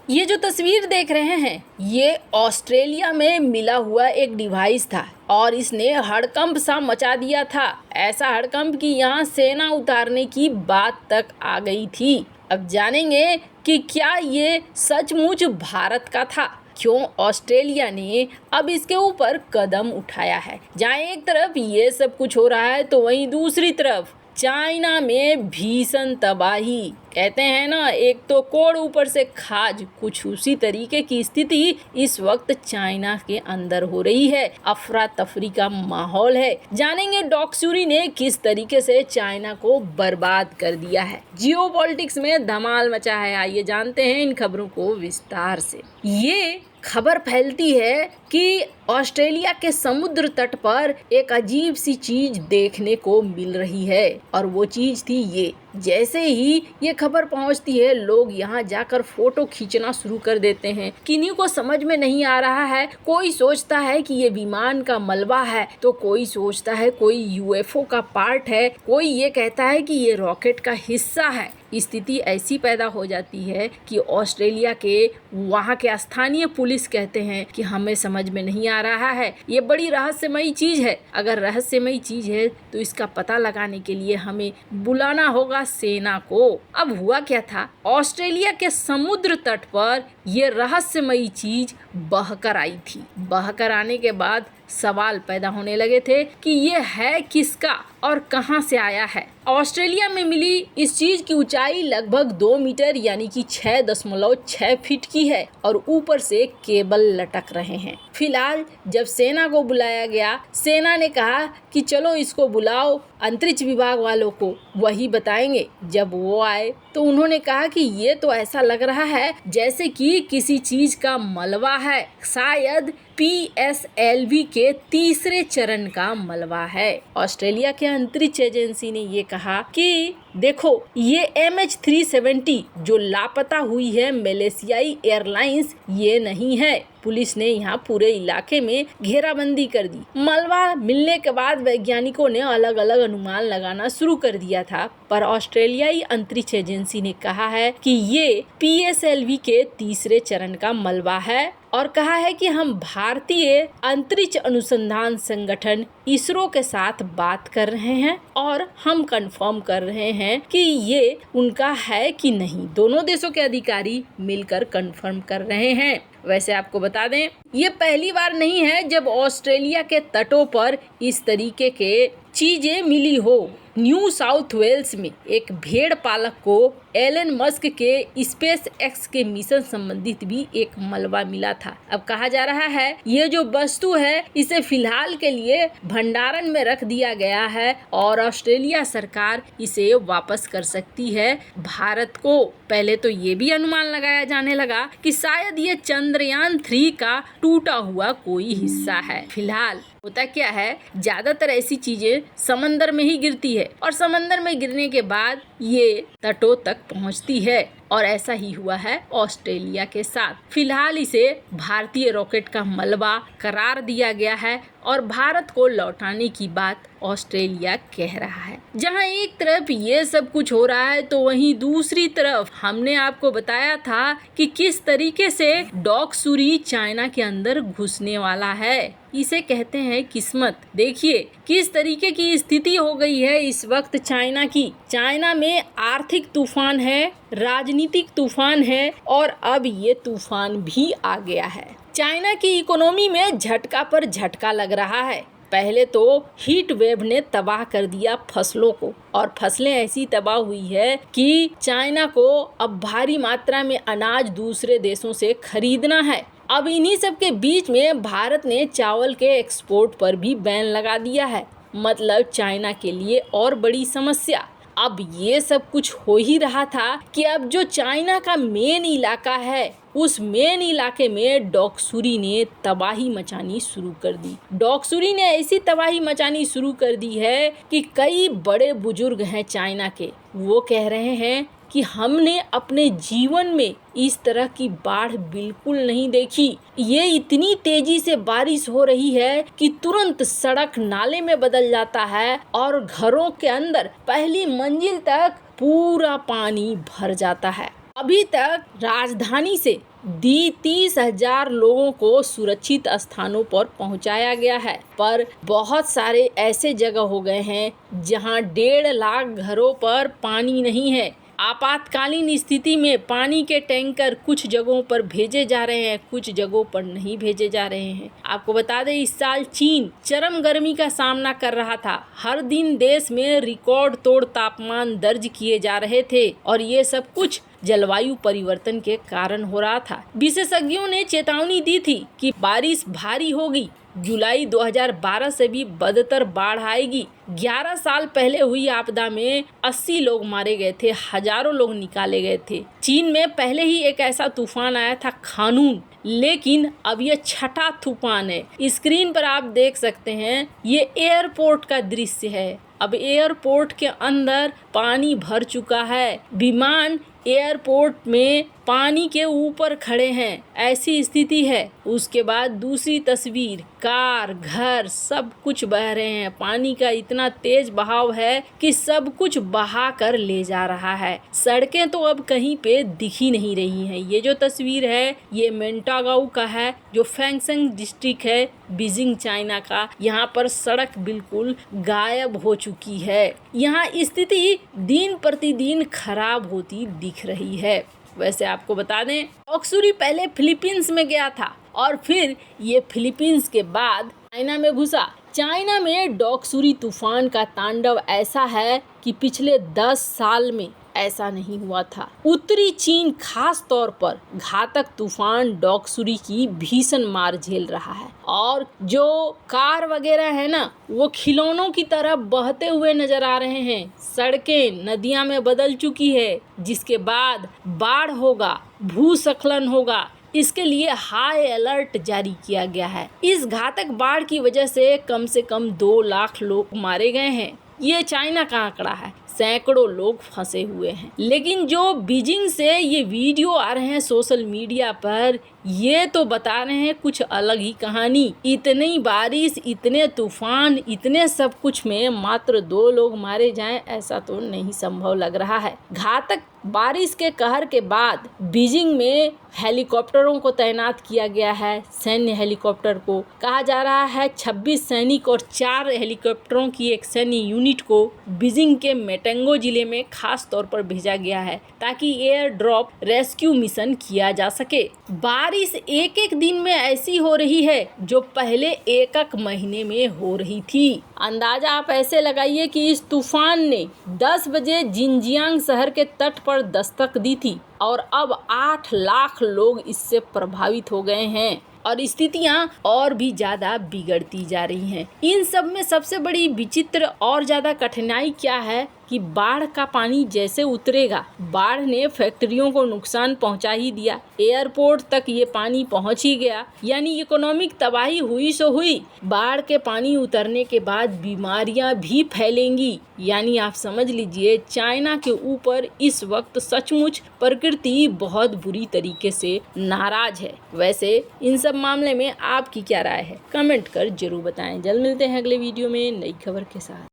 ये जो तस्वीर देख रहे हैं ये ऑस्ट्रेलिया में मिला हुआ एक डिवाइस था और इसने हड़कंप सा मचा दिया था। ऐसा हड़कंप कि यहाँ सेना उतारने की बात तक आ गई थी। अब जानेंगे कि क्या ये सचमुच भारत का था, क्यों ऑस्ट्रेलिया ने अब इसके ऊपर कदम उठाया है। जहाँ एक तरफ ये सब कुछ हो रहा है तो वहीं दूसरी तरफ चाइना में भीषण तबाही। कहते हैं ना, एक तो कोड़ ऊपर से खाज, कुछ उसी तरीके की स्थिति इस वक्त चाइना के अंदर हो रही है। अफरा तफरी का माहौल है। जानेंगे डॉक्सूरी ने किस तरीके से चाइना को बर्बाद कर दिया है। जियोपॉलिटिक्स में धमाल मचा है। आइए जानते हैं इन खबरों को विस्तार से। ये खबर फैलती है कि ऑस्ट्रेलिया के समुद्र तट पर एक अजीब सी चीज देखने को मिल रही है और वो चीज थी ये। जैसे ही ये खबर पहुंचती है लोग यहाँ जाकर फोटो खींचना शुरू कर देते हैं। किन्हीं को समझ में नहीं आ रहा है। कोई सोचता है कि ये विमान का मलबा है तो कोई सोचता है कोई यूएफओ का पार्ट है, कोई ये कहता है कि ये रॉकेट का हिस्सा है। स्थिति ऐसी पैदा हो जाती है कि ऑस्ट्रेलिया के वहाँ के स्थानीय पुलिस कहते हैं कि हमें समझ में नहीं आ रहा है, ये बड़ी रहस्यमयी चीज है। अगर रहस्यमयी चीज है तो इसका पता लगाने के लिए हमें बुलाना होगा सेना को। अब हुआ क्या था, ऑस्ट्रेलिया के समुद्र तट पर ये रहस्यमयी चीज बहकर आई थी। बहकर आने के बाद सवाल पैदा होने लगे थे कि ये है किसका और कहां से आया है। ऑस्ट्रेलिया में मिली इस चीज की ऊंचाई लगभग 2 मीटर यानी कि 6.6 फीट की है और ऊपर से केबल लटक रहे हैं। फिलहाल जब सेना को बुलाया गया, सेना ने कहा कि चलो इसको बुलाओ अंतरिक्ष विभाग वालों को, वही बताएंगे। जब वो आए तो उन्होंने कहा कि ये तो ऐसा लग रहा है जैसे कि किसी चीज का मलबा है, शायद PSLV के तीसरे चरण का मलबा है। ऑस्ट्रेलिया के अंतरिक्ष एजेंसी ने ये कहा कि देखो ये MH370 जो लापता हुई है मलेशियाई एयरलाइंस, ये नहीं है। पुलिस ने यहाँ पूरे इलाके में घेराबंदी कर दी। मलबा मिलने के बाद वैज्ञानिकों ने अलग अलग अनुमान लगाना शुरू कर दिया था, पर ऑस्ट्रेलियाई अंतरिक्ष एजेंसी ने कहा है कि ये PSLV के तीसरे चरण का मलबा है और कहा है कि हम भारतीय अंतरिक्ष अनुसंधान संगठन इसरो के साथ बात कर रहे हैं और हम कंफर्म कर रहे हैं कि ये उनका है कि नहीं। दोनों देशों के अधिकारी मिलकर कंफर्म कर रहे हैं। वैसे आपको बता दें, ये पहली बार नहीं है जब ऑस्ट्रेलिया के तटों पर इस तरीके के चीजें मिली हो। न्यू साउथ वेल्स में एक भेड़ पालक को एलन मस्क के स्पेस एक्स के मिशन संबंधित भी एक मलबा मिला था। अब कहा जा रहा है ये जो वस्तु है इसे फिलहाल के लिए भंडारण में रख दिया गया है और ऑस्ट्रेलिया सरकार इसे वापस कर सकती है भारत को। पहले तो ये भी अनुमान लगाया जाने लगा कि शायद ये चंद्रयान 3 का टूटा हुआ कोई हिस्सा है। फिलहाल होता क्या है, ज्यादातर ऐसी चीजें समंदर में ही गिरती है और समंदर में गिरने के बाद ये तटों तक पहुंचती है और ऐसा ही हुआ है ऑस्ट्रेलिया के साथ। फिलहाल इसे भारतीय रॉकेट का मलबा करार दिया गया है और भारत को लौटाने की बात ऑस्ट्रेलिया कह रहा है। जहां एक तरफ ये सब कुछ हो रहा है तो वहीं दूसरी तरफ हमने आपको बताया था कि किस तरीके से डॉक्सूरी चाइना के अंदर घुसने वाला है। इसे कहते हैं किस्मत। देखिए किस तरीके की स्थिति हो गई है इस वक्त चाइना की। चाइना में आर्थिक तूफान है, राजनीतिक तूफान है और अब ये तूफान भी आ गया है। चाइना की इकोनॉमी में झटका पर झटका लग रहा है। पहले तो हीट वेव ने तबाह कर दिया फसलों को और फसलें ऐसी तबाह हुई है कि चाइना को अब भारी मात्रा में अनाज दूसरे देशों से खरीदना है। अब इन्हीं सब के बीच में भारत ने चावल के एक्सपोर्ट पर भी बैन लगा दिया है। मतलब चाइना के लिए और बड़ी समस्या। अब ये सब कुछ हो ही रहा था कि अब जो चाइना का मेन इलाका है उस मेन इलाके में डॉक्सूरी ने तबाही मचानी शुरू कर दी। डॉक्सूरी ने ऐसी तबाही मचानी शुरू कर दी है कि कई बड़े बुजुर्ग हैं चाइना के, वो कह रहे हैं कि हमने अपने जीवन में इस तरह की बाढ़ बिल्कुल नहीं देखी। ये इतनी तेजी से बारिश हो रही है कि तुरंत सड़क नाले में बदल जाता है और घरों के अंदर पहली मंजिल तक पूरा पानी भर जाता है। अभी तक राजधानी से दी 30,000 लोगों को सुरक्षित स्थानों पर पहुंचाया गया है, पर बहुत सारे ऐसे जगह हो गए हैं जहां 1.5 लाख घरों पर पानी नहीं है। आपातकालीन स्थिति में पानी के टैंकर कुछ जगहों पर भेजे जा रहे हैं, कुछ जगहों पर नहीं भेजे जा रहे हैं। आपको बता दें, इस साल चीन चरम गर्मी का सामना कर रहा था। हर दिन देश में रिकॉर्ड तोड़ तापमान दर्ज किए जा रहे थे और ये सब कुछ जलवायु परिवर्तन के कारण हो रहा था। विशेषज्ञों ने चेतावनी दी थी कि बारिश भारी होगी। जुलाई 2012 से भी बदतर बाढ़ आएगी। 11 साल पहले हुई आपदा में 80 लोग मारे गए थे, हजारों लोग निकाले गए थे। चीन में पहले ही एक ऐसा तूफान आया था खानून, लेकिन अब ये छठा तूफान है। स्क्रीन पर आप देख सकते हैं, ये एयरपोर्ट का दृश्य है। अब एयरपोर्ट के अंदर पानी भर चुका है। विमान एयरपोर्ट में पानी के ऊपर खड़े हैं, ऐसी स्थिति है। उसके बाद दूसरी तस्वीर, कार, घर सब कुछ बह रहे हैं। पानी का इतना तेज बहाव है कि सब कुछ बहा कर ले जा रहा है। सड़कें तो अब कहीं पे दिख ही नहीं रही हैं। ये जो तस्वीर है ये मेंटागाऊ का है, जो फैंगसेंग डिस्ट्रिक्ट है बीजिंग चाइना का। यहाँ पर सड़क बिल्कुल गायब हो चुकी है। यहाँ स्थिति दिन प्रतिदिन खराब होती दिख रही है। वैसे आपको बता दें, डॉक्सुरी पहले फिलीपींस में गया था और फिर ये फिलीपींस के बाद चाइना में घुसा। चाइना में डॉक्सुरी तूफान का तांडव ऐसा है कि पिछले 10 साल में ऐसा नहीं हुआ था। उत्तरी चीन खास तौर पर घातक तूफान डॉक्सुरी की भीषण मार झेल रहा है और जो कार वगैरह है ना, वो खिलौनों की तरह बहते हुए नजर आ रहे हैं। सड़कें नदियां में बदल चुकी है, जिसके बाद बाढ़ होगा, भूस्खलन होगा। इसके लिए हाई अलर्ट जारी किया गया है। इस घातक बाढ़ की वजह से कम 2 लाख लोग मारे गए हैं। ये चाइना का आंकड़ा है। सैकड़ों लोग फंसे हुए हैं। लेकिन जो बीजिंग से ये वीडियो आ रहे हैं सोशल मीडिया पर, ये तो बता रहे हैं कुछ अलग ही कहानी। इतनी बारिश, इतने तूफान, इतने सब कुछ में मात्र 2 लोग मारे जाएं, ऐसा तो नहीं संभव लग रहा है। घातक बारिश के कहर के बाद बीजिंग में हेलीकॉप्टरों को तैनात किया गया है। सैन्य हेलीकॉप्टर को कहा जा रहा है 26 सैनिक और 4 हेलीकॉप्टरों की एक सैन्य यूनिट को बीजिंग के मेटेंगो जिले में खास तौर पर भेजा गया है ताकि एयर ड्रॉप रेस्क्यू मिशन किया जा सके। बारिश एक दिन में ऐसी हो रही है जो पहले एक महीने में हो रही थी। अंदाजा आप ऐसे लगाइए कि इस तूफान ने 10 बजे जिनजियांग शहर के तट पर दस्तक दी थी और अब 8 लाख लोग इससे प्रभावित हो गए हैं और स्थितियां और भी ज्यादा बिगड़ती जा रही हैं। इन सब में सबसे बड़ी विचित्र और ज्यादा कठिनाई क्या है कि बाढ़ का पानी जैसे उतरेगा, बाढ़ ने फैक्ट्रियों को नुकसान पहुंचा ही दिया, एयरपोर्ट तक ये पानी पहुंच ही गया, यानी इकोनॉमिक तबाही हुई सो हुई। बाढ़ के पानी उतरने के बाद बीमारियां भी फैलेंगी, यानी आप समझ लीजिए चाइना के ऊपर इस वक्त सचमुच प्रकृति बहुत बुरी तरीके से नाराज है। वैसे इन सब मामले में आपकी क्या राय है, कमेंट कर जरूर बताएं। जल्द मिलते हैं अगले वीडियो में नई खबर के साथ।